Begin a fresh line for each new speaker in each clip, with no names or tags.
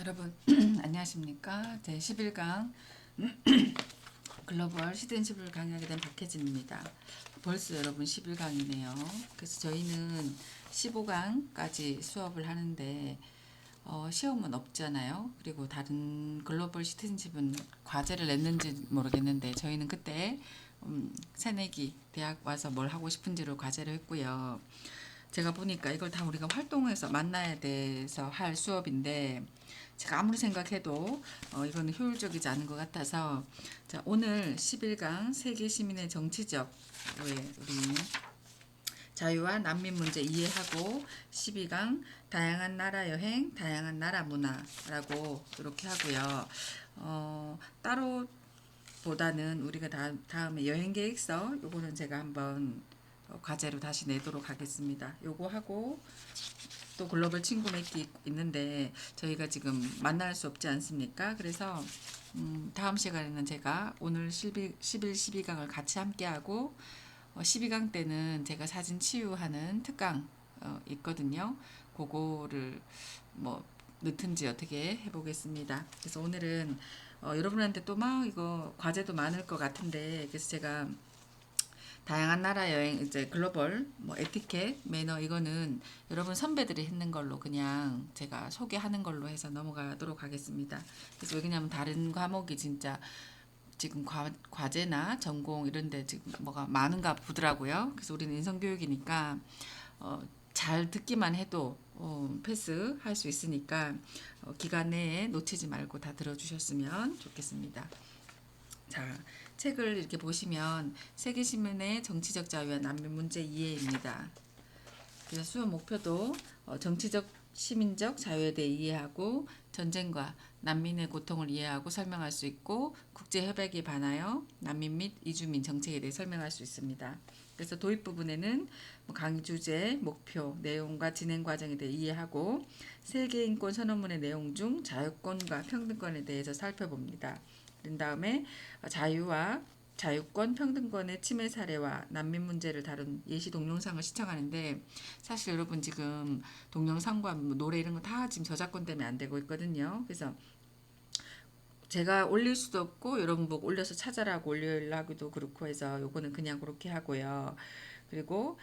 여러분 안녕하십니까. 제 11강 글로벌 시대인식을 강의하게 된 박혜진입니다. 벌써 여러분 11강이네요. 그래서 저희는 15강까지 수업을 하는데 시험은 없잖아요. 그리고 다른 글로벌 시티즌십은 과제를 냈는지 모르겠는데 저희는 그때 새내기 대학 와서 뭘 하고 싶은지로 과제를 했고요. 제가 보니까 이걸 다 우리가 활동해서 만나야 돼서 할 수업인데 제가 아무리 생각해도 이거는 효율적이지 않은 것 같아서 자, 오늘 11강 세계 시민의 정치적 왜 우리 자유와 난민 문제 이해하고 12강 다양한 나라 여행, 다양한 나라 문화라고 이렇게 하고요. 따로 보다는 우리가 다음에 여행 계획서 요거는 제가 한번 과제로 다시 내도록 하겠습니다. 요거 하고 또 글로벌 친구 맺기 있는데 저희가 지금 만날 수 없지 않습니까? 그래서 다음 시간에는 제가 오늘 11, 12강을 같이 함께 하고 12강 때는 제가 사진 치유하는 특강 있거든요. 그거를 뭐 넣든지 어떻게 해보겠습니다. 그래서 오늘은 여러분한테 또 막 이거 과제도 많을 것 같은데 그래서 제가 다양한 나라 여행 이제 글로벌 뭐 에티켓 매너 이거는 여러분 선배들이 했는 걸로 그냥 제가 소개하는 걸로 해서 넘어가도록 하겠습니다. 그래서 왜냐면 다른 과목이 진짜 지금 과제나 전공 이런데 지금 뭐가 많은가 보더라고요. 그래서 우리는 인성교육이니까 잘 듣기만 해도 패스할 수 있으니까 기간 내에 놓치지 말고 다 들어주셨으면 좋겠습니다. 자, 책을 이렇게 보시면 세계시민의 정치적 자유와 난민 문제 이해입니다. 그래서 수업 목표도 정치적 시민적 자유에 대해 이해하고 전쟁과 난민의 고통을 이해하고 설명할 수 있고 국제협약에 반하여 난민 및 이주민 정책에 대해 설명할 수 있습니다. 그래서 도입 부분에는 강의 주제, 목표, 내용과 진행 과정에 대해 이해하고 세계인권 선언문의 내용 중 자유권과 평등권에 대해서 살펴봅니다. 그런 다음에 자유와 자유권, 평등권의 침해 사례와 난민 문제를 다룬 예시 동영상을 시청하는데 사실 여러분 지금 동영상과 노래 이런 거 다 지금 저작권 때문에 안 되고 있거든요. 그래서 제가 올릴 수도 없고 여러분 보고 올려서 찾아라고 올리려고도 그렇고 해서 요거는 그냥 그렇게 하고요. 그리고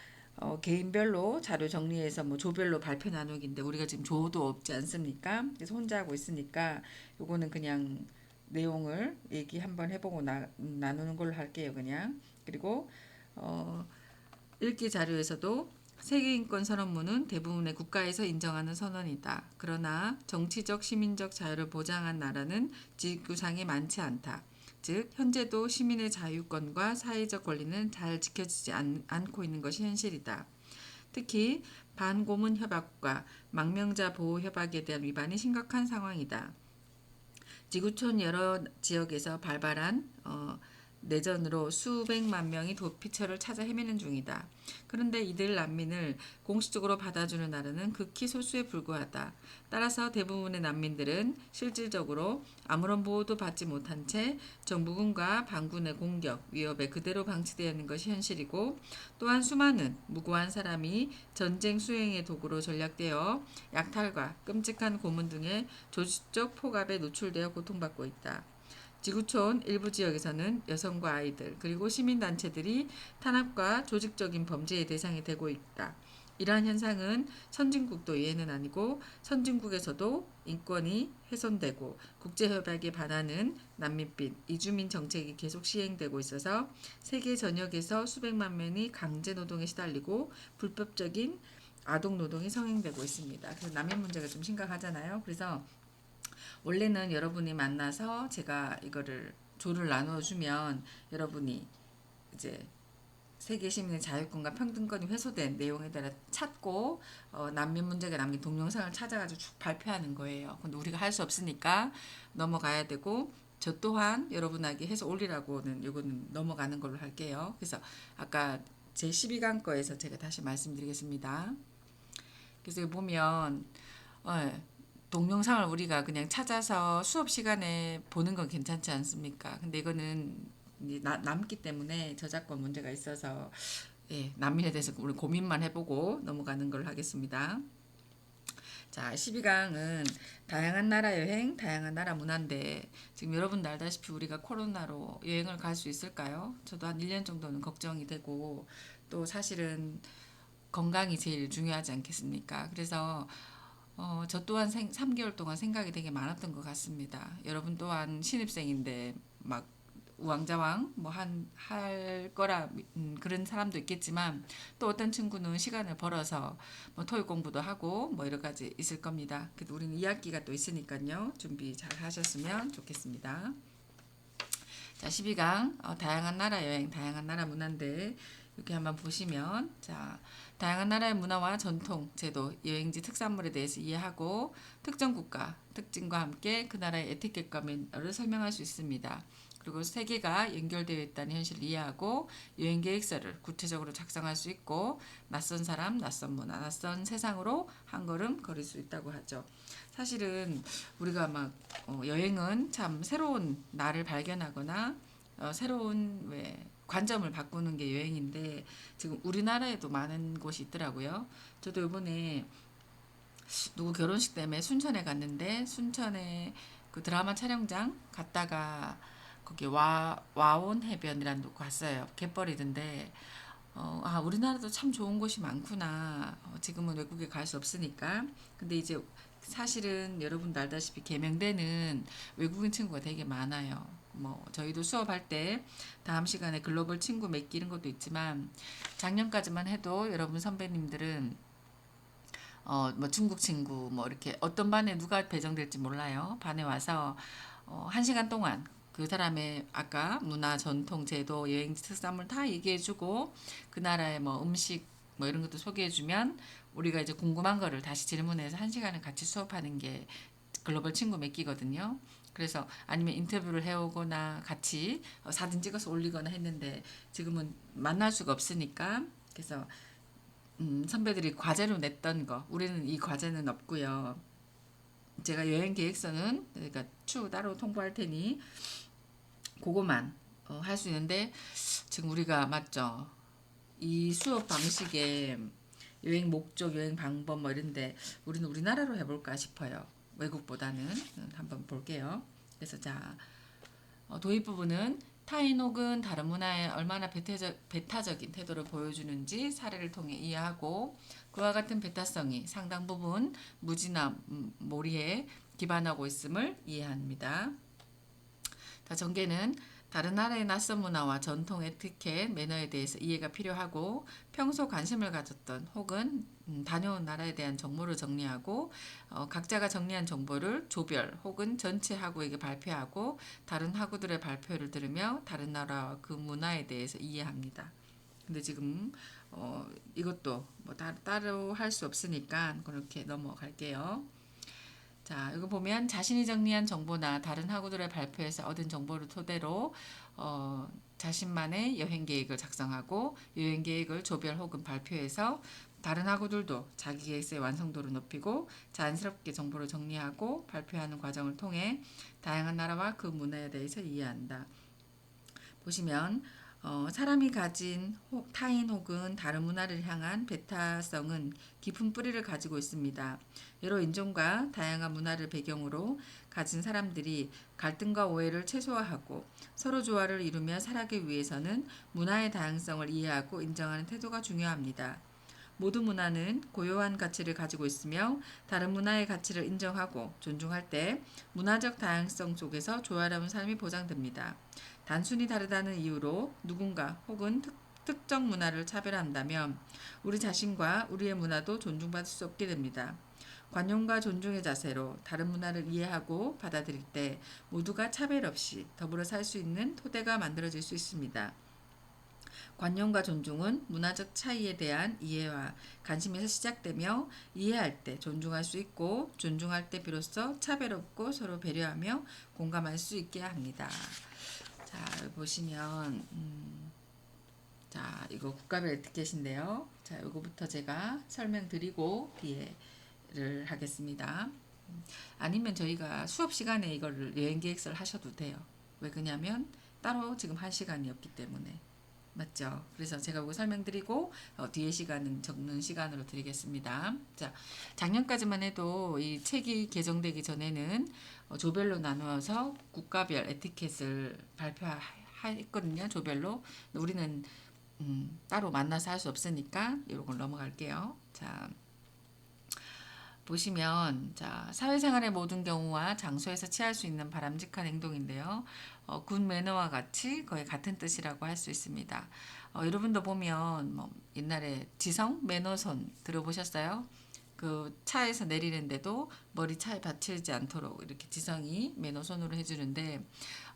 개인별로 자료 정리해서 뭐 조별로 발표 나누기인데 우리가 지금 조도 없지 않습니까? 그래서 혼자 하고 있으니까 요거는 그냥 내용을 얘기 한번 해보고 나누는 걸로 할게요. 그냥 그리고 읽기 자료에서도 세계인권 선언문은 대부분의 국가에서 인정하는 선언이다. 그러나 정치적 시민적 자유를 보장한 나라는 지구상에 많지 않다. 즉 현재도 시민의 자유권과 사회적 권리는 잘 지켜지지 않고 있는 것이 현실이다. 특히 반고문 협약과 망명자 보호 협약에 대한 위반이 심각한 상황이다. 지구촌 여러 지역에서 발발한 내전으로 수백만 명이 도피처를 찾아 헤매는 중이다. 그런데 이들 난민을 공식적으로 받아주는 나라는 극히 소수에 불과하다. 따라서 대부분의 난민들은 실질적으로 아무런 보호도 받지 못한 채 정부군과 반군의 공격, 위협에 그대로 방치되어 있는 것이 현실이고 또한 수많은 무고한 사람이 전쟁 수행의 도구로 전략되어 약탈과 끔찍한 고문 등의 조직적 폭압에 노출되어 고통받고 있다. 지구촌 일부 지역에서는 여성과 아이들 그리고 시민단체들이 탄압과 조직적인 범죄의 대상이 되고 있다. 이러한 현상은 선진국도 예외는 아니고 선진국에서도 인권이 훼손되고 국제협약에 반하는 난민 및 이주민 정책이 계속 시행되고 있어서 세계 전역에서 수백만 명이 강제노동에 시달리고 불법적인 아동노동이 성행되고 있습니다. 그래서 난민 문제가 좀 심각하잖아요. 그래서 원래는 여러분이 만나서 제가 이거를 조를 나눠주면 여러분이 이제 세계 시민의 자유권과 평등권이 훼손된 내용에 따라 찾고 난민 문제가 남긴 동영상을 찾아가지고 쭉 발표하는 거예요. 근데 우리가 할 수 없으니까 넘어가야 되고 저 또한 여러분에게 해서 올리라고는 이거는 넘어가는 걸로 할게요. 그래서 아까 제 12강 거에서 제가 다시 말씀드리겠습니다. 그래서 보면 동영상을 우리가 그냥 찾아서 수업 시간에 보는 건 괜찮지 않습니까? 근데 이거는 남기 때문에 저작권 문제가 있어서 난민에 대해서 우리 고민만 해보고 넘어가는 걸로 하겠습니다. 자, 12강은 다양한 나라 여행, 다양한 나라 문화인데 지금 여러분도 알다시피 우리가 코로나로 여행을 갈 수 있을까요? 저도 한 1년 정도는 걱정이 되고 또 사실은 건강이 제일 중요하지 않겠습니까? 그래서 저 또한 3개월 동안 생각이 되게 많았던 것 같습니다. 여러분 또한 신입생인데 막 우왕좌왕 뭐 할 거라 그런 사람도 있겠지만 또 어떤 친구는 시간을 벌어서 뭐 토익 공부도 하고 뭐 여러 가지 있을 겁니다. 그래도 우리는 2학기가 또 있으니까요. 준비 잘 하셨으면 좋겠습니다. 자, 12강 다양한 나라 여행, 다양한 나라 문화인데 이렇게 한번 보시면 자, 다양한 나라의 문화와 전통, 제도, 여행지 특산물에 대해서 이해하고 특정 국가 특징과 함께 그 나라의 에티켓과 매너를 설명할 수 있습니다. 그리고 세계가 연결되어 있다는 현실을 이해하고 여행 계획서를 구체적으로 작성할 수 있고 낯선 사람, 낯선 문화, 낯선 세상으로 한 걸음 걸을 수 있다고 하죠. 사실은 우리가 막 여행은 참 새로운 나를 발견하거나 새로운 왜 관점을 바꾸는 게 여행인데 지금 우리나라에도 많은 곳이 있더라고요. 저도 이번에 누구 결혼식 때문에 순천에 갔는데 순천에 그 드라마 촬영장 갔다가 거기 와온 해변이라는 곳 갔어요. 갯벌이던데 우리나라도 참 좋은 곳이 많구나. 지금은 외국에 갈 수 없으니까. 근데 이제 사실은 여러분도 알다시피 계명대는 외국인 친구가 되게 많아요. 뭐 저희도 수업할 때 다음 시간에 글로벌 친구 맺기 이런 것도 있지만 작년까지만 해도 여러분 선배님들은 뭐 중국 친구 뭐 이렇게 어떤 반에 누가 배정될지 몰라요. 반에 와서 1시간 동안 그 사람의 아까 문화, 전통, 제도, 여행지 특산물 다 얘기해주고 그 나라의 뭐 음식 뭐 이런 것도 소개해주면 우리가 이제 궁금한 거를 다시 질문해서 1시간을 같이 수업하는 게 글로벌 친구 맺기거든요. 그래서 아니면 인터뷰를 해오거나 같이 사진 찍어서 올리거나 했는데 지금은 만날 수가 없으니까 그래서 선배들이 과제로 냈던 거 우리는 이 과제는 없고요. 제가 여행 계획서는 그러니까 추후 따로 통보할 테니 그거만 할 수 있는데 지금 우리가 맞죠? 이 수업 방식에 여행 목적, 여행 방법 뭐 이런데 우리는 우리나라로 해볼까 싶어요. 외국보다는 한번 볼게요. 그래서 자 도입 부분은 타인 혹은 다른 문화에 얼마나 배타적인 태도를 보여주는지 사례를 통해 이해하고 그와 같은 배타성이 상당 부분 무지나 몰이에 기반하고 있음을 이해합니다. 전개는 다른 나라의 낯선 문화와 전통 에티켓, 매너에 대해서 이해가 필요하고 평소 관심을 가졌던 혹은 다녀온 나라에 대한 정보를 정리하고 각자가 정리한 정보를 조별 혹은 전체 학우에게 발표하고 다른 학우들의 발표를 들으며 다른 나라와 그 문화에 대해서 이해합니다. 근데 지금 이것도 뭐 따로 할 수 없으니까 그렇게 넘어갈게요. 자, 이거 보면 자신이 정리한 정보나 다른 학우들의 발표에서 얻은 정보를 토대로 자신만의 여행 계획을 작성하고 여행 계획을 조별 혹은 발표해서 다른 학우들도 자기 계획서의 완성도를 높이고 자연스럽게 정보를 정리하고 발표하는 과정을 통해 다양한 나라와 그 문화에 대해서 이해한다. 보시면 사람이 가진 타인 혹은 다른 문화를 향한 배타성은 깊은 뿌리를 가지고 있습니다. 여러 인종과 다양한 문화를 배경으로 가진 사람들이 갈등과 오해를 최소화하고 서로 조화를 이루며 살아가기 위해서는 문화의 다양성을 이해하고 인정하는 태도가 중요합니다. 모든 문화는 고유한 가치를 가지고 있으며 다른 문화의 가치를 인정하고 존중할 때 문화적 다양성 속에서 조화로운 삶이 보장됩니다. 단순히 다르다는 이유로 누군가 혹은 특정 문화를 차별한다면 우리 자신과 우리의 문화도 존중받을 수 없게 됩니다. 관용과 존중의 자세로 다른 문화를 이해하고 받아들일 때 모두가 차별 없이 더불어 살 수 있는 토대가 만들어질 수 있습니다. 관용과 존중은 문화적 차이에 대한 이해와 관심에서 시작되며 이해할 때 존중할 수 있고 존중할 때 비로소 차별 없고 서로 배려하며 공감할 수 있게 합니다. 자, 보시면 자, 이거 국가별 에티켓인데요. 자, 이거부터 제가 설명드리고 이해를 하겠습니다. 아니면 저희가 수업 시간에 이거를 여행 계획서를 하셔도 돼요. 왜 그러냐면 따로 지금 한 시간이 없기 때문에. 맞죠? 그래서 제가 이거 설명드리고 뒤에 시간은 적는 시간으로 드리겠습니다. 자, 작년까지만 해도 이 책이 개정되기 전에는 조별로 나누어서 국가별 에티켓을 발표했거든요. 조별로. 우리는 따로 만나서 할 수 없으니까 이걸 넘어갈게요. 자, 보시면 자, 사회생활의 모든 경우와 장소에서 취할 수 있는 바람직한 행동인데요. 굿 매너와 같이 거의 같은 뜻이라고 할 수 있습니다. 여러분도 보면 뭐 옛날에 지성 매너손 들어보셨어요? 그 차에서 내리는데도 머리 차에 받치지 않도록 이렇게 지성이 매너손으로 해주는데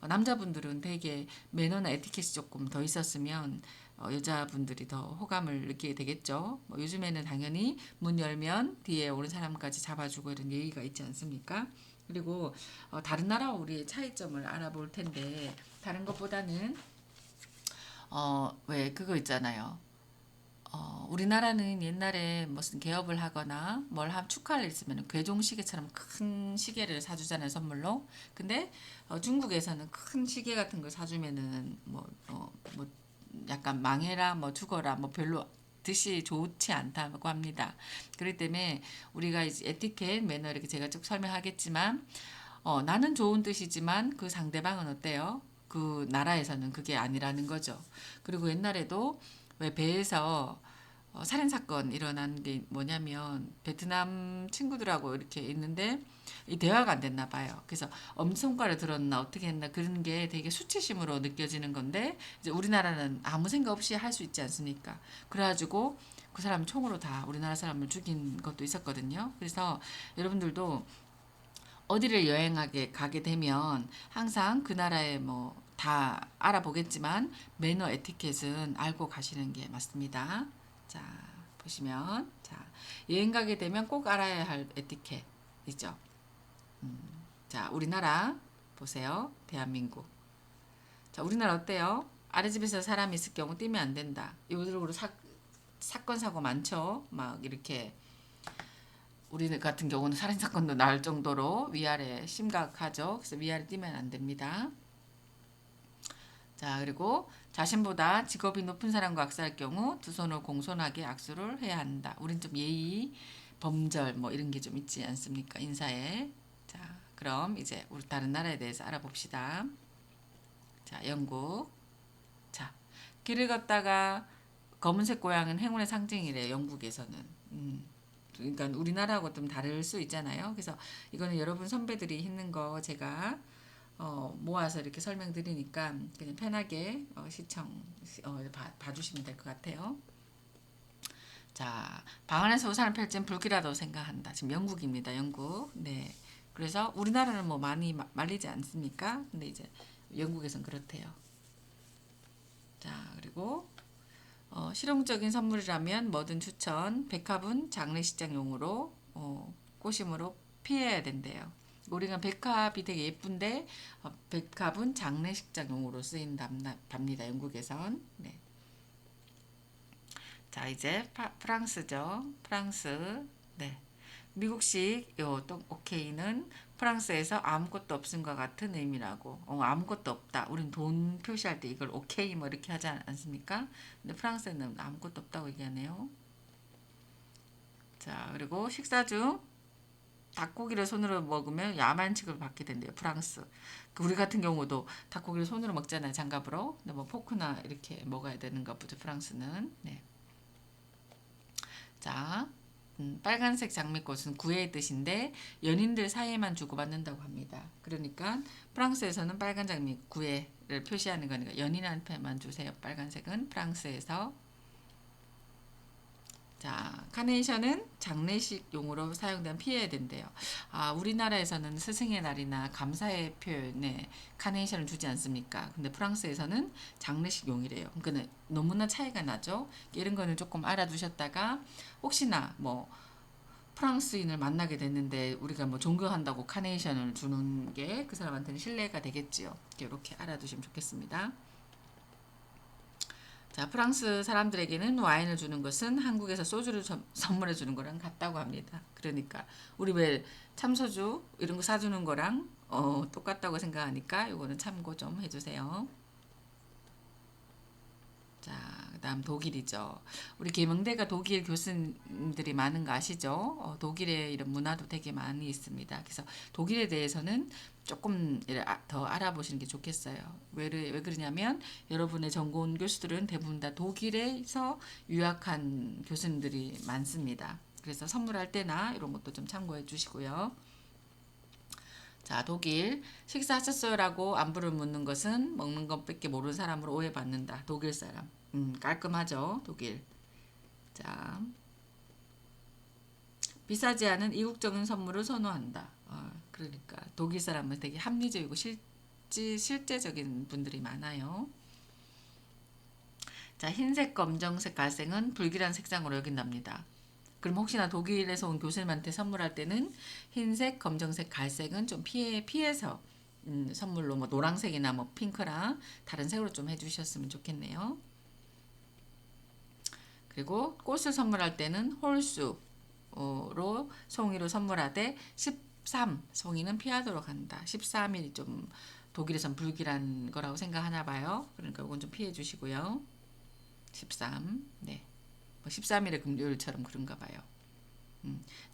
남자분들은 되게 매너나 에티켓이 조금 더 있었으면 여자분들이 더 호감을 느끼게 되겠죠. 뭐 요즘에는 당연히 문 열면 뒤에 오는 사람까지 잡아주고 이런 예의가 있지 않습니까? 그리고 다른 나라와 우리의 차이점을 알아볼 텐데 다른 것보다는 왜 그거 있잖아요. 우리나라는 옛날에 무슨 개업을 하거나 뭘 축하할 일 있으면 괴종시계처럼 큰 시계를 사주잖아요, 선물로. 근데 중국에서는 큰 시계 같은 걸 사주면은 뭐 약간 망해라, 뭐 죽어라, 뭐 별로 뜻이 좋지 않다고 합니다. 그렇기 때문에 우리가 이제 에티켓, 매너 이렇게 제가 쭉 설명하겠지만 나는 좋은 뜻이지만 그 상대방은 어때요? 그 나라에서는 그게 아니라는 거죠. 그리고 옛날에도 왜 배에서 살인 사건 일어난 게 뭐냐면 베트남 친구들하고 이렇게 있는데 이 대화가 안 됐나 봐요. 그래서 엄지손가락을 들었나 어떻게 했나 그런 게 되게 수치심으로 느껴지는 건데 이제 우리나라는 아무 생각 없이 할 수 있지 않습니까? 그래가지고 그 사람 총으로 다 우리나라 사람을 죽인 것도 있었거든요. 그래서 여러분들도 어디를 여행하게 가게 되면 항상 그 나라의 뭐 다 알아보겠지만 매너 에티켓은 알고 가시는 게 맞습니다. 자, 보시면 자, 여행 가게 되면 꼭 알아야 할 에티켓이죠. 자, 우리나라 보세요. 대한민국. 자, 우리나라 어때요? 아랫집에서 사람이 있을 경우 뛰면 안 된다. 요즘으로 사건 사고 많죠. 막 이렇게 우리 같은 경우는 살인 사건도 날 정도로 위아래 심각하죠. 그래서 위아래 뛰면 안 됩니다. 자, 그리고 자신보다 직업이 높은 사람과 악수할 경우 두 손을 공손하게 악수를 해야 한다. 우린 좀 예의, 범절 뭐 이런 게 좀 있지 않습니까? 인사에. 자, 그럼 이제 우리 다른 나라에 대해서 알아봅시다. 자, 영국. 자, 길을 걷다가 검은색 고양이는 행운의 상징이래요. 영국에서는. 그러니까 우리나라하고 좀 다를 수 있잖아요. 그래서 이거는 여러분 선배들이 했는 거 제가 모아서 이렇게 설명드리니까 그냥 편하게 봐주시면 될 것 같아요. 자, 방 안에서 우산을 펼친 불길하다고 생각한다. 지금 영국입니다. 영국. 네. 그래서 우리나라는 뭐 많이 말리지 않습니까? 근데 이제 영국에선 그렇대요. 자, 그리고 실용적인 선물이라면 뭐든 추천. 백합은 장례식장용으로 꽃심으로 피해야 된대요. 우리가 백합이 되게 예쁜데 백합은 장례식장용으로 쓰인답니다. 영국에선. 네. 자, 이제 프랑스죠. 프랑스. 네. 미국식 또 오케이는 프랑스에서 아무것도 없음과 같은 의미라고. 아무것도 없다. 우린 돈 표시할 때 이걸 오케이 뭐 이렇게 하지 않습니까? 근데 프랑스에는 아무것도 없다고 얘기하네요. 자, 그리고 식사 중 닭고기를 손으로 먹으면 야만 취급을 받게 된대요. 프랑스. 우리 같은 경우도 닭고기를 손으로 먹잖아요. 장갑으로. 근데 뭐 포크나 이렇게 먹어야 되는가 보죠. 프랑스는. 네. 자, 빨간색 장미꽃은 구애의 뜻인데 연인들 사이에만 주고받는다고 합니다. 그러니까 프랑스에서는 빨간 장미 구애를 표시하는 거니까 연인한테만 주세요. 빨간색은 프랑스에서. 자, 카네이션은 장례식용으로 사용되면 피해야 된대요. 우리나라에서는 스승의 날이나 감사의 표현에 카네이션을 주지 않습니까? 근데 프랑스에서는 장례식용이래요. 그러니까 너무나 차이가 나죠. 이런 거는 조금 알아두셨다가 혹시나 뭐 프랑스인을 만나게 됐는데 우리가 뭐 존경한다고 카네이션을 주는 게 그 사람한테는 신뢰가 되겠지요. 이렇게 알아두시면 좋겠습니다. 자, 프랑스 사람들에게는 와인을 주는 것은 한국에서 소주를 선물해 주는 거랑 같다고 합니다. 그러니까 우리 왜 참소주 이런 거 사주는 거랑 똑같다고 생각하니까 이거는 참고 좀 해주세요. 자, 그다음 독일이죠. 우리 계명대가 독일 교수님들이 많은 거 아시죠? 독일의 이런 문화도 되게 많이 있습니다. 그래서 독일에 대해서는 조금 더 알아보시는 게 좋겠어요. 왜 그러냐면 여러분의 전공 교수들은 대부분 다 독일에서 유학한 교수님들이 많습니다. 그래서 선물할 때나 이런 것도 좀 참고해 주시고요. 자, 독일. 식사하셨어요라고 안부를 묻는 것은 먹는 것밖에 모르는 사람으로 오해받는다. 독일 사람. 깔끔하죠, 독일. 자, 비싸지 않은 이국적인 선물을 선호한다. 그러니까 독일 사람은 되게 합리적이고 실제적인 분들이 많아요. 자, 흰색, 검정색, 갈색은 불길한 색상으로 여긴답니다. 그럼 혹시나 독일에서 온 교수님한테 선물할 때는 흰색, 검정색, 갈색은 좀 피해서 선물로 뭐 노란색이나 뭐 핑크랑 다른 색으로 좀 해주셨으면 좋겠네요. 그리고 꽃을 선물할 때는 홀수로 송이로 선물하되 13 송이는 피하도록 한다. 13일이 좀 독일에선 불길한 거라고 생각하나 봐요. 그러니까 이건 좀 피해 주시고요. 13. 네. 뭐 13일의 금요일처럼 그런가 봐요.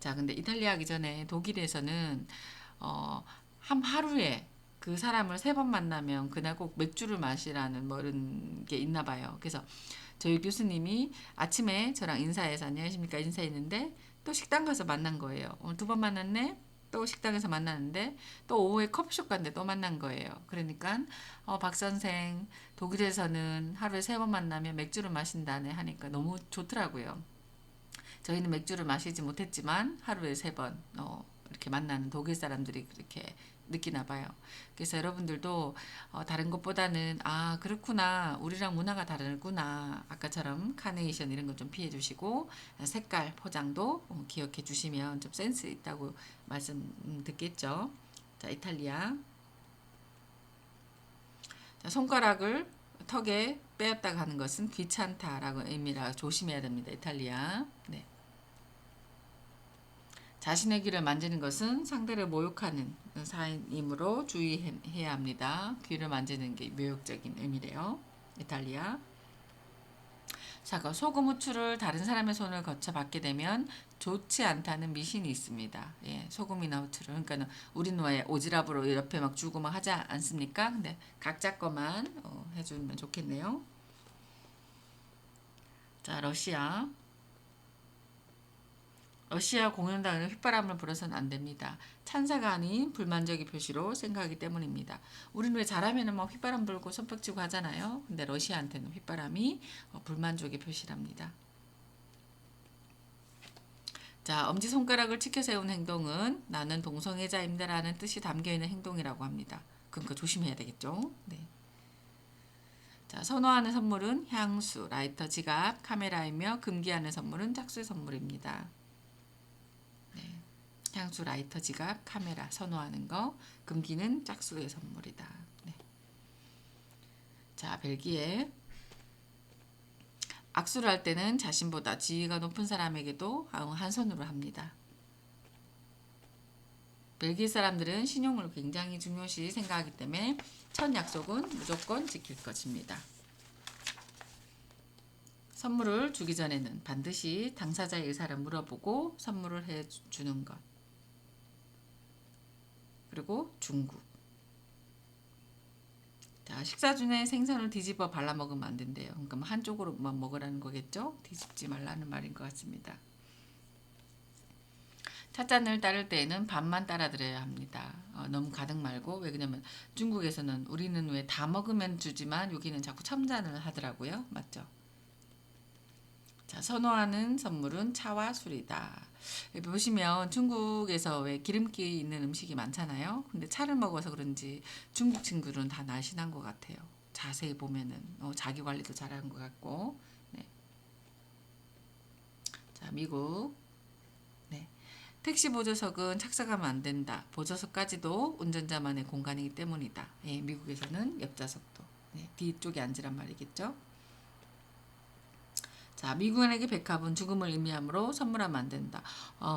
자, 근데 이탈리아 하기 전에 독일에서는 하루에 그 사람을 3번 만나면 그날 꼭 맥주를 마시라는 뭐 이런 게 있나 봐요. 그래서 저희 교수님이 아침에 저랑 인사해서 안녕하십니까 인사했는데 또 식당 가서 만난 거예요. 오늘 2번 만났네. 또 식당에서 만났는데 또 오후에 커피숍 갔는데 또 만난 거예요. 그러니까 박 선생 독일에서는 하루에 3번 만나면 맥주를 마신다네 하니까 너무 좋더라고요. 저희는 맥주를 마시지 못했지만 하루에 3번 이렇게 만나는 독일 사람들이 그렇게 느끼나 봐요. 그래서 여러분들도 다른 것보다는 아 그렇구나 우리랑 문화가 다르구나 아까처럼 카네이션 이런 거 좀 피해 주시고 색깔 포장도 기억해 주시면 좀 센스 있다고 말씀 듣겠죠. 자, 이탈리아. 자, 손가락을 턱에 빼었다가 하는 것은 귀찮다라고 의미라 조심해야 됩니다. 이탈리아. 네. 자신의 귀를 만지는 것은 상대를 모욕하는 사인이므로 주의해야 합니다. 귀를 만지는 게 모욕적인 의미래요. 이탈리아. 자, 소금 후추를 다른 사람의 손을 거쳐 받게 되면 좋지 않다는 미신이 있습니다. 예, 소금이나 후추를. 그러니까 우리는 왜 오지랖으로 옆에 막 주고 막 하지 않습니까? 근데 각자 거만 해주면 좋겠네요. 자, 러시아. 러시아 공연당은 휘바람을 불어서는 안 됩니다. 찬사가 아닌 불만족의 표시로 생각하기 때문입니다. 우리는 왜 잘하면 막 휘바람 불고 손뼉치고 하잖아요. 근데 러시아한테는 휘바람이 불만족의 표시랍니다. 자, 엄지손가락을 치켜 세운 행동은 나는 동성애자입니다라는 뜻이 담겨있는 행동이라고 합니다. 그러니까 조심해야 되겠죠. 네. 자, 선호하는 선물은 향수, 라이터, 지갑, 카메라이며 금기하는 선물은 짝수의 선물입니다. 향수, 라이터, 지갑, 카메라 선호하는 거. 금기는 짝수의 선물이다. 네. 자, 벨기에. 악수를 할 때는 자신보다 지위가 높은 사람에게도 한 손으로 합니다. 벨기에 사람들은 신용을 굉장히 중요시 생각하기 때문에 첫 약속은 무조건 지킬 것입니다. 선물을 주기 전에는 반드시 당사자의 의사를 물어보고 선물을 해주는 것. 그리고 중국. 자, 식사 중에 생선을 뒤집어 발라 먹으면 안 된대요. 그러니까 한쪽으로만 먹으라는 거겠죠? 뒤집지 말라는 말인 것 같습니다. 찻잔을 따를 때에는 반만 따라 드려야 합니다. 너무 가득 말고 왜 그러냐면 중국에서는 우리는 왜 다 먹으면 주지만 여기는 자꾸 첨잔을 하더라고요. 맞죠? 자, 선호하는 선물은 차와 술이다. 여기 보시면 중국에서 왜 기름기 있는 음식이 많잖아요. 근데 차를 먹어서 그런지 중국 친구들은 다 날씬한 것 같아요. 자세히 보면은 자기 관리도 잘하는 것 같고. 네. 자, 미국. 네. 택시 보조석은 착석하면 안 된다. 보조석까지도 운전자만의 공간이기 때문이다. 예, 미국에서는 옆좌석도 뒤쪽에 앉으란 말이겠죠. 자, 미국인에게 백합은 죽음을 의미하므로 선물하면 안 된다.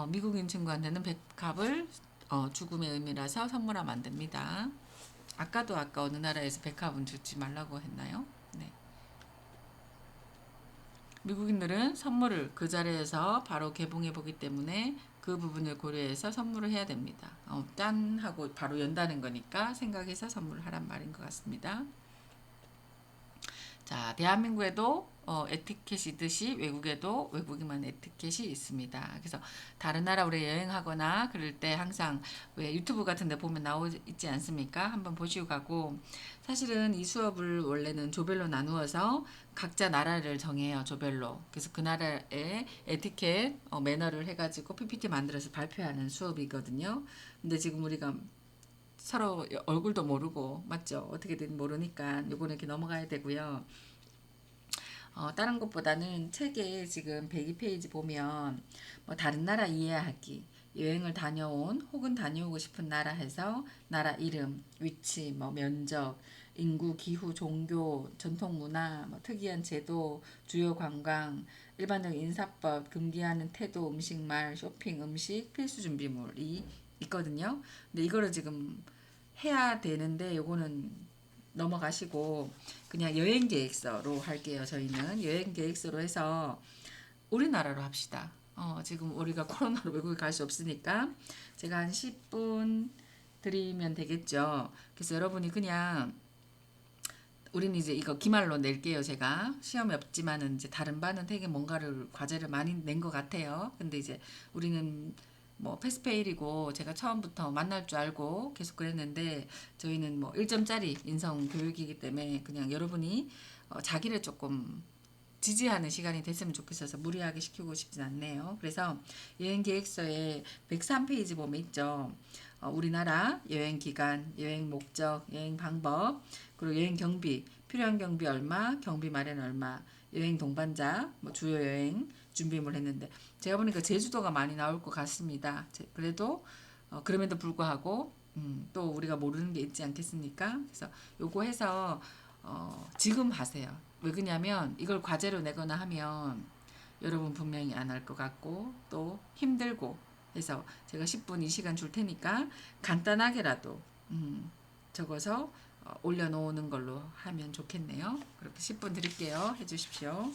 미국인 친구한테는 백합을 죽음의 의미라서 선물하면 안 됩니다. 아까 어느 나라에서 백합은 주지 말라고 했나요? 네. 미국인들은 선물을 그 자리에서 바로 개봉해 보기 때문에 그 부분을 고려해서 선물을 해야 됩니다. 짠 하고 바로 연다는 거니까 생각해서 선물을 하란 말인 것 같습니다. 자, 대한민국에도 에티켓이듯이 외국에도 외국인만 에티켓이 있습니다. 그래서 다른 나라 우리 여행하거나 그럴 때 항상 왜 유튜브 같은 데 보면 있지 않습니까? 한번 보시고 가고, 사실은 이 수업을 원래는 조별로 나누어서 각자 나라를 정해요. 조별로. 그래서 그 나라의 에티켓, 매너를 해가지고 PPT 만들어서 발표하는 수업이거든요. 근데 지금 우리가 서로 얼굴도 모르고, 맞죠? 어떻게든 모르니까 요거는 이렇게 넘어가야 되고요. 다른 것보다는 책에 지금 102페이지 보면 뭐 다른 나라 이해하기, 여행을 다녀온 혹은 다녀오고 싶은 나라 해서 나라 이름, 위치, 뭐 면적, 인구, 기후, 종교, 전통 문화, 뭐 특이한 제도, 주요 관광, 일반적 인사법, 금기하는 태도, 음식, 말, 쇼핑, 음식, 필수 준비물이 있거든요. 근데 이거를 지금 해야 되는데 요거는 넘어가시고 그냥 여행 계획서로 할게요. 저희는 여행 계획서로 해서 우리나라로 합시다. 지금 우리가 코로나로 외국에 갈 수 없으니까 제가 한 10분 드리면 되겠죠. 그래서 여러분이 그냥 우리는 이제 이거 기말로 낼게요. 제가 시험이 없지만은 이제 다른 반은 되게 뭔가를 과제를 많이 낸 것 같아요. 근데 이제 우리는 뭐 패스페일이고 제가 처음부터 만날 줄 알고 계속 그랬는데 저희는 뭐 1점짜리 인성 교육이기 때문에 그냥 여러분이 자기를 조금 지지하는 시간이 됐으면 좋겠어서 무리하게 시키고 싶진 않네요. 그래서 여행 계획서에 103페이지 보면 있죠. 우리나라 여행 기간, 여행 목적, 여행 방법, 그리고 여행 경비, 필요한 경비 얼마, 경비 마련 얼마, 여행 동반자, 뭐 주요 여행 준비물 했는데 제가 보니까 제주도가 많이 나올 것 같습니다. 그래도 그럼에도 불구하고 또 우리가 모르는 게 있지 않겠습니까? 그래서 요거 해서 지금 하세요. 왜 그러냐면 이걸 과제로 내거나 하면 여러분 분명히 안 할 것 같고 또 힘들고 해서 제가 10분 이 시간 줄 테니까 간단하게라도 적어서 올려놓는 걸로 하면 좋겠네요. 그렇게 10분 드릴게요. 해주십시오.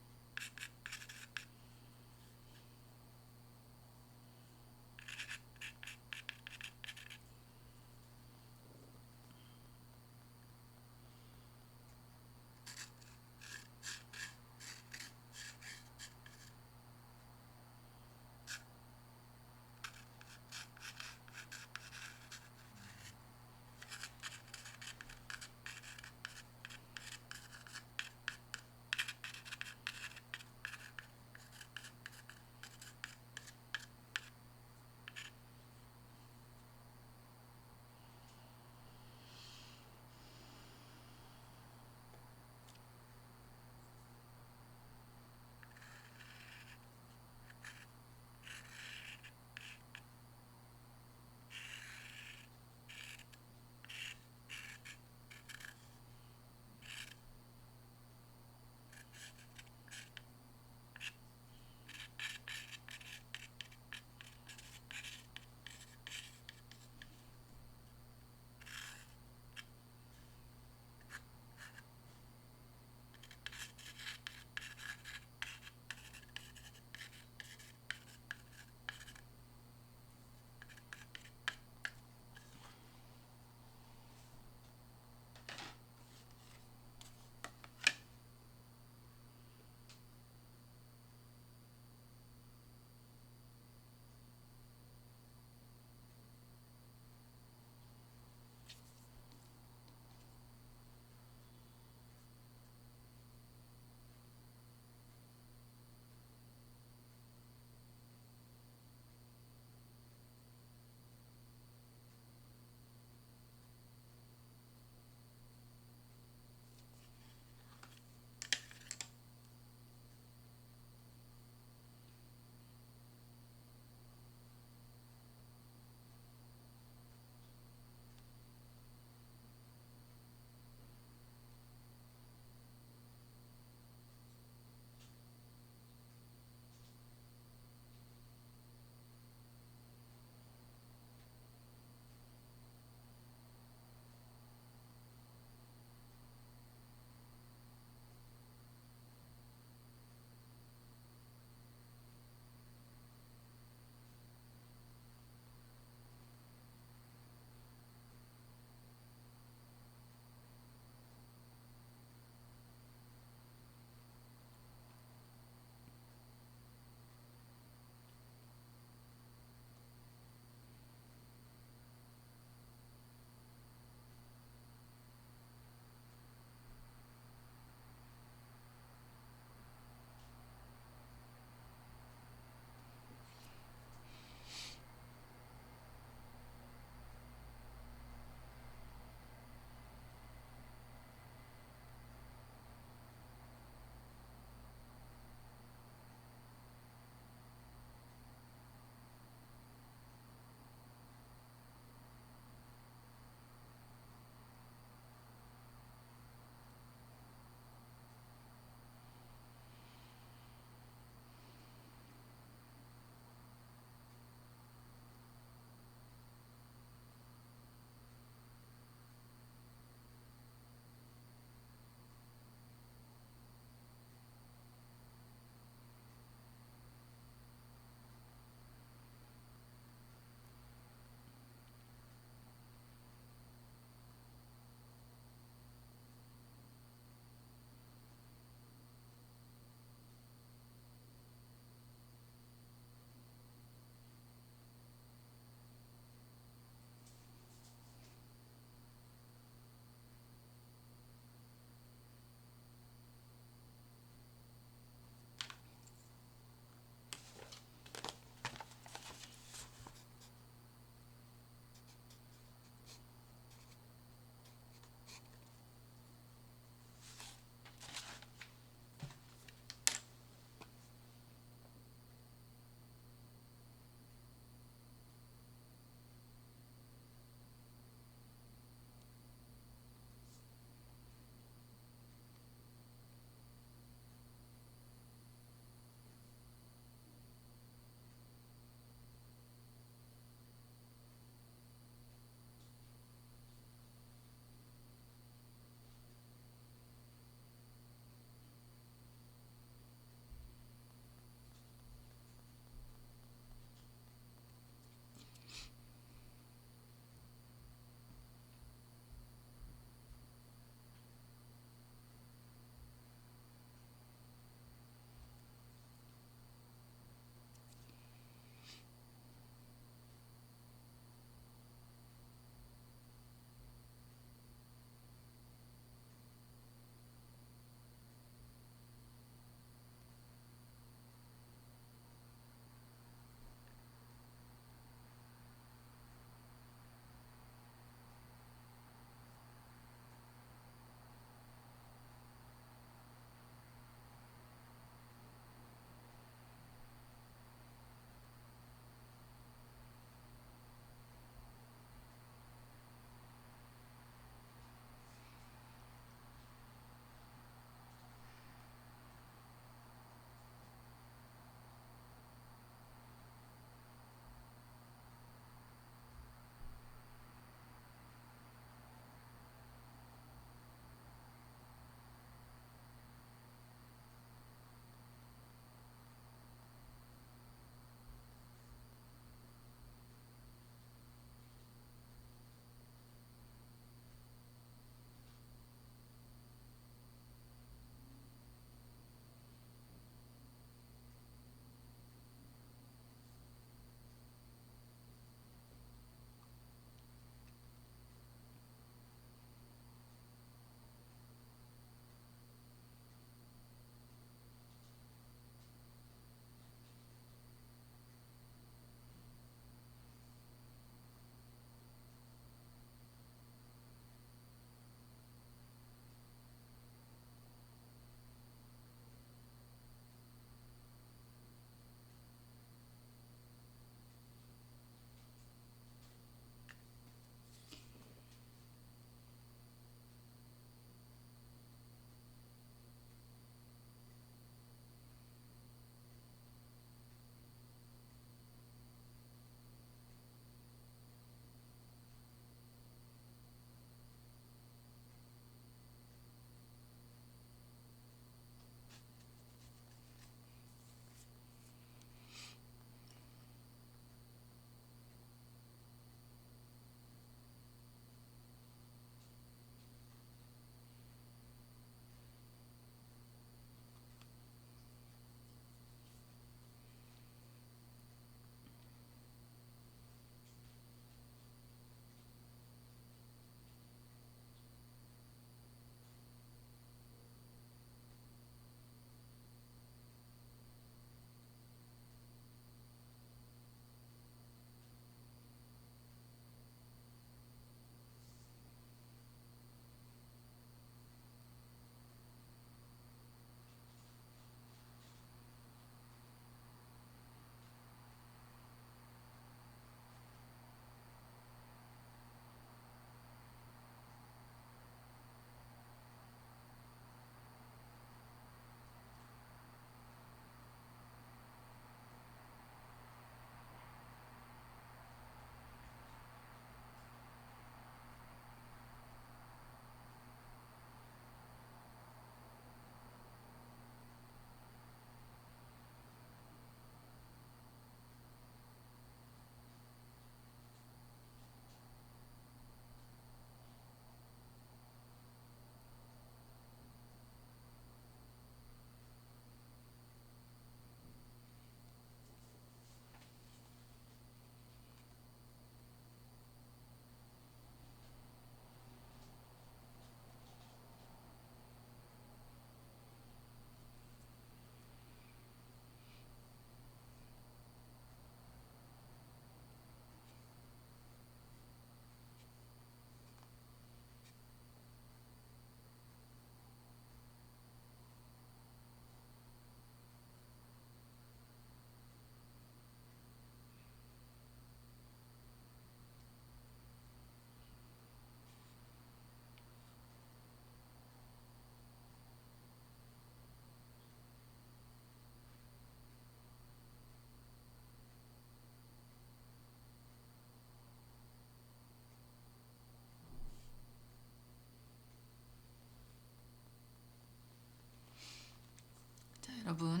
여러분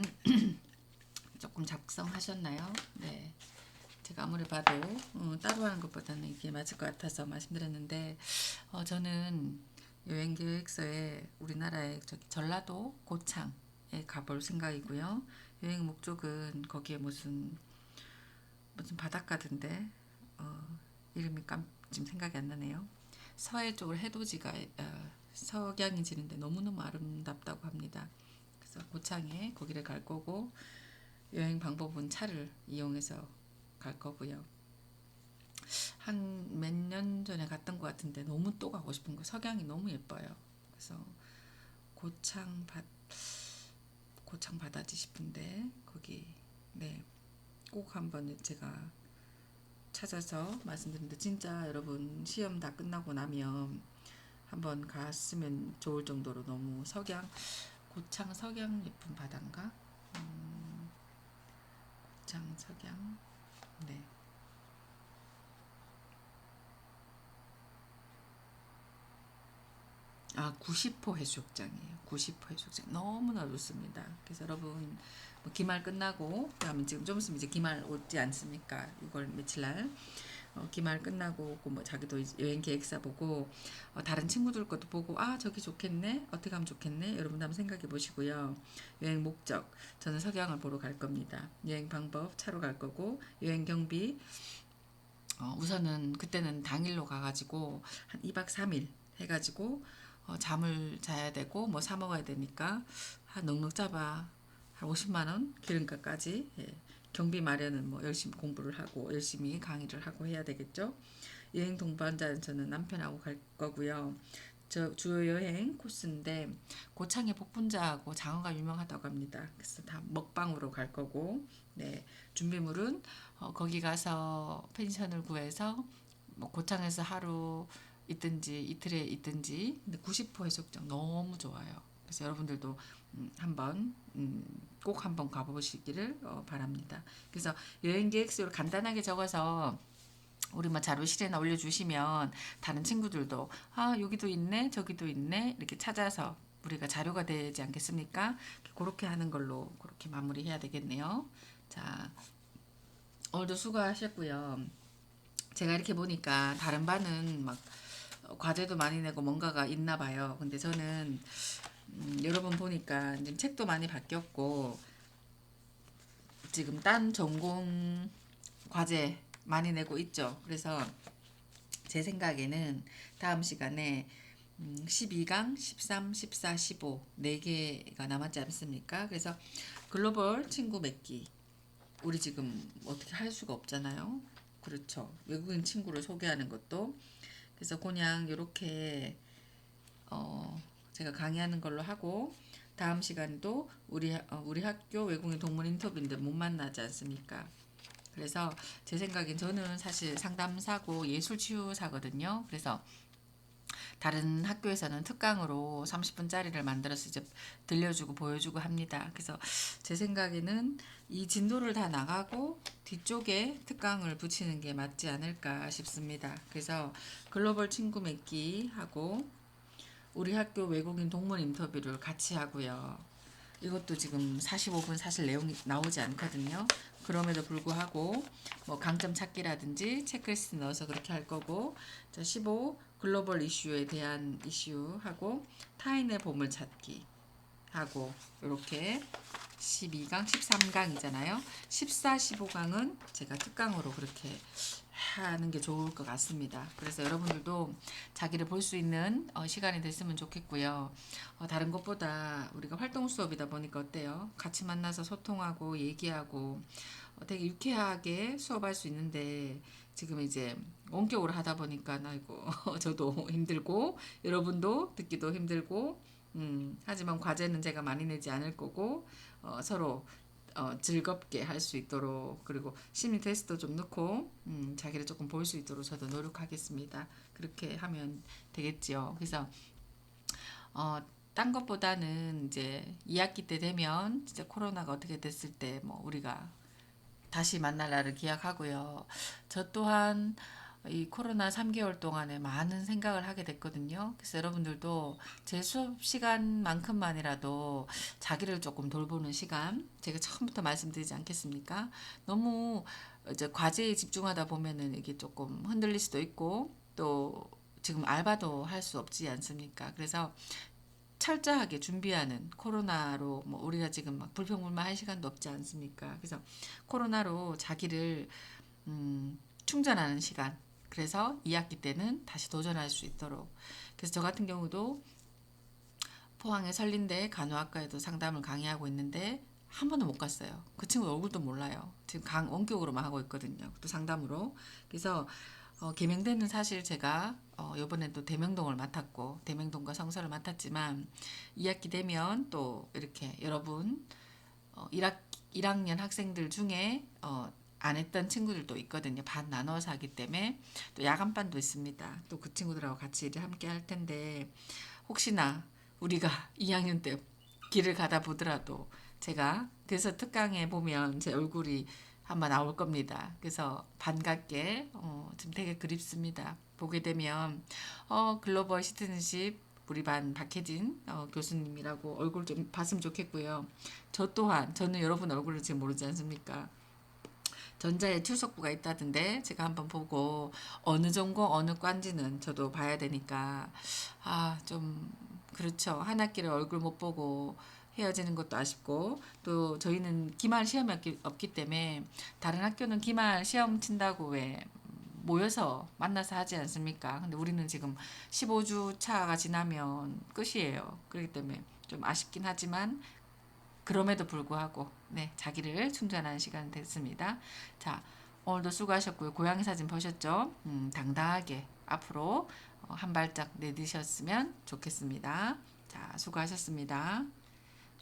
조금 작성하셨나요? 네. 제가 아무리 봐도 따로 하는 것보다는 이게 맞을 것 같아서 말씀드렸는데 저는 여행 계획서에 우리나라의 전라도 고창에 가볼 생각이고요. 여행 목적은 거기에 무슨 바닷가던데 이름이 지금 생각이 안 나네요. 서해 쪽으로 해돋이가 석양이 지는데 너무너무 아름답다고 합니다. 그래서 고창에 거기를 갈 거고 여행 방법은 차를 이용해서 갈 거고요. 한 몇 년 전에 갔던 것 같은데 너무 또 가고 싶은 거. 석양이 너무 예뻐요. 그래서 고창 바다지 싶은데 거기 네, 꼭 한번 제가 찾아서 말씀드리는데 진짜 여러분 시험 다 끝나고 나면 한번 갔으면 좋을 정도로 너무 고창 석양 예쁜 바다인가? 고창 석양 네. 90호 해수욕장이에요. 90호 해수욕장 너무나 좋습니다. 그래서 여러분 뭐 기말 끝나고 그다음에 지금 좀 있으면 이제 기말 오지 않습니까? 6월 며칠 날 기말 끝나고 뭐 자기도 여행 계획사 보고 다른 친구들 것도 보고 저기 좋겠네 어떻게 하면 좋겠네 여러분 한번 생각해 보시고요. 여행 목적 저는 석양을 보러 갈 겁니다. 여행 방법 차로 갈 거고 여행 경비 우선은 그때는 당일로 가가지고 한 2박 3일 해가지고 잠을 자야 되고 뭐 사 먹어야 되니까 한 넉넉 잡아 한 50만 원 기름값까지 경비 마련은 뭐 열심히 공부를 하고 열심히 강의를 하고 해야 되겠죠. 여행 동반자는 저는 남편하고 갈 거고요. 저 주요 여행 코스인데 고창의 복분자하고 장어가 유명하다고 합니다. 그래서 다 먹방으로 갈 거고 네 준비물은 거기 가서 펜션을 구해서 뭐 고창에서 하루 있든지 이틀에 있든지 근데 90호 해수욕장 너무 좋아요. 그래서 여러분들도 꼭 한번 가보시기를 바랍니다. 그래서 여행 계획서를 간단하게 적어서 우리 뭐 자료실에나 올려주시면 다른 친구들도 여기도 있네 저기도 있네 이렇게 찾아서 우리가 자료가 되지 않겠습니까? 그렇게 하는 걸로 그렇게 마무리해야 되겠네요. 자 오늘도 수고하셨고요. 제가 이렇게 보니까 다른 반은 막 과제도 많이 내고 뭔가가 있나 봐요. 근데 저는 여러분 보니까 지금 책도 많이 바뀌었고 지금 딴 전공 과제 많이 내고 있죠. 그래서 제 생각에는 다음 시간에 12강, 13, 14, 15 4개가 남았지 않습니까? 그래서 글로벌 친구 맺기 우리 지금 어떻게 할 수가 없잖아요. 그렇죠. 외국인 친구를 소개하는 것도 그래서 그냥 이렇게 제가 강의하는 걸로 하고 다음 시간도 우리 학교 외국인 동문 인터뷰인데 못 만나지 않습니까? 그래서 제 생각엔 저는 사실 상담사고 예술치유사거든요. 그래서 다른 학교에서는 특강으로 30분짜리를 만들어서 이제 들려주고 보여주고 합니다. 그래서 제 생각에는 이 진도를 다 나가고 뒤쪽에 특강을 붙이는 게 맞지 않을까 싶습니다. 그래서 글로벌 친구 맺기 하고 우리 학교 외국인 동문 인터뷰를 같이 하고요. 이것도 지금 45분 사실 내용이 나오지 않거든요. 그럼에도 불구하고 뭐 강점 찾기라든지 체크리스트 넣어서 그렇게 할 거고 자 15 글로벌 이슈에 대한 이슈하고 타인의 보물 찾기 하고 이렇게 12강 13강이잖아요. 14, 15강은 제가 특강으로 그렇게 하는 게 좋을 것 같습니다. 그래서 여러분들도 자기를 볼 수 있는 시간이 됐으면 좋겠고요. 다른 것보다 우리가 활동 수업이다 보니까 어때요? 같이 만나서 소통하고 얘기하고 되게 유쾌하게 수업할 수 있는데 지금 이제 원격으로 하다 보니까 아이고 저도 힘들고 여러분도 듣기도 힘들고 하지만 과제는 제가 많이 내지 않을 거고 서로 즐겁게 할 수 있도록 그리고 심리 테스트도 좀 넣고 자기를 조금 볼 수 있도록 저도 노력하겠습니다. 그렇게 하면 되겠지요. 그래서 딴 것보다는 이제 2학기 때 되면 진짜 코로나가 어떻게 됐을 때 뭐 우리가 다시 만날 날을 기약하고요. 저 또한 이 코로나 3개월 동안에 많은 생각을 하게 됐거든요. 그래서 여러분들도 제 수업 시간만큼만이라도 자기를 조금 돌보는 시간, 제가 처음부터 말씀드리지 않겠습니까? 너무 이제 과제에 집중하다 보면은 이게 조금 흔들릴 수도 있고, 또 지금 알바도 할 수 없지 않습니까? 그래서 철저하게 준비하는, 코로나로 뭐 우리가 지금 막 불평불만할 시간도 없지 않습니까? 그래서 코로나로 자기를 충전하는 시간. 그래서 2학기 때는 다시 도전할 수 있도록. 그래서 저 같은 경우도 포항의 설린대 간호학과에도 상담을 강의하고 있는데 한 번도 못 갔어요. 그 친구 얼굴도 몰라요. 지금 원격으로만 하고 있거든요. 또 상담으로. 그래서 계명대는 사실 제가 이번에 또 대명동을 맡았고 대명동과 성서를 맡았지만 2학기 되면 또 이렇게 여러분 1학년 학생들 중에 안 했던 친구들도 있거든요. 반 나눠서 하기 때문에 또 야간반도 있습니다. 또 그 친구들하고 같이 일을 함께 할 텐데 혹시나 우리가 2학년 때 길을 가다 보더라도 제가 그래서 특강에 보면 제 얼굴이 한번 나올 겁니다. 그래서 반갑게 지금 되게 그립습니다. 보게 되면 글로벌 시티즌십 우리 반 박혜진 교수님이라고 얼굴 좀 봤으면 좋겠고요. 저 또한 저는 여러분 얼굴을 지금 모르지 않습니까? 전자에 출석부가 있다던데 제가 한번 보고 어느 전공 어느 과인지는 저도 봐야 되니까 좀 그렇죠. 한 학기를 얼굴 못 보고 헤어지는 것도 아쉽고 또 저희는 기말 시험이 없기 때문에 다른 학교는 기말 시험 친다고 왜 모여서 만나서 하지 않습니까? 근데 우리는 지금 15주 차가 지나면 끝이에요. 그렇기 때문에 좀 아쉽긴 하지만 그럼에도 불구하고 네, 자기를 충전하는 시간 됐습니다. 자, 오늘도 수고하셨고요. 고양이 사진 보셨죠? 당당하게 앞으로 한 발짝 내디셨으면 좋겠습니다. 자, 수고하셨습니다.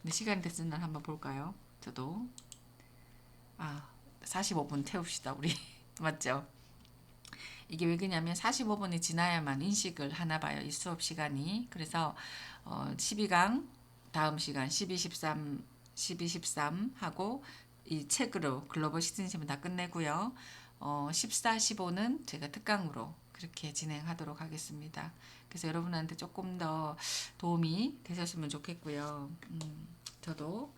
네, 시간이 됐으면 한번 볼까요? 저도 45분 태웁시다 우리 맞죠? 이게 왜 그러냐면 45분이 지나야만 인식을 하나 봐요. 이 수업 시간이. 그래서 12강 다음 시간 12, 13, 12, 13 하고 이 책으로 글로벌 시티즌십은 다 끝내고요. 14, 15는 제가 특강으로 그렇게 진행하도록 하겠습니다. 그래서 여러분한테 조금 더 도움이 되셨으면 좋겠고요. 저도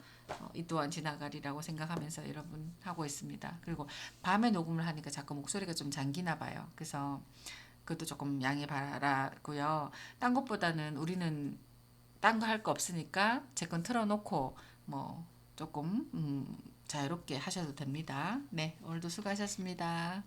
이 또한 지나가리라고 생각하면서 여러분 하고 있습니다. 그리고 밤에 녹음을 하니까 자꾸 목소리가 좀 잠기나 봐요. 그래서 그것도 조금 양해 바라고요. 딴 것보다는 우리는 딴 거 할 거 없으니까 제 건 틀어놓고 뭐 조금 자유롭게 하셔도 됩니다. 네, 오늘도 수고하셨습니다.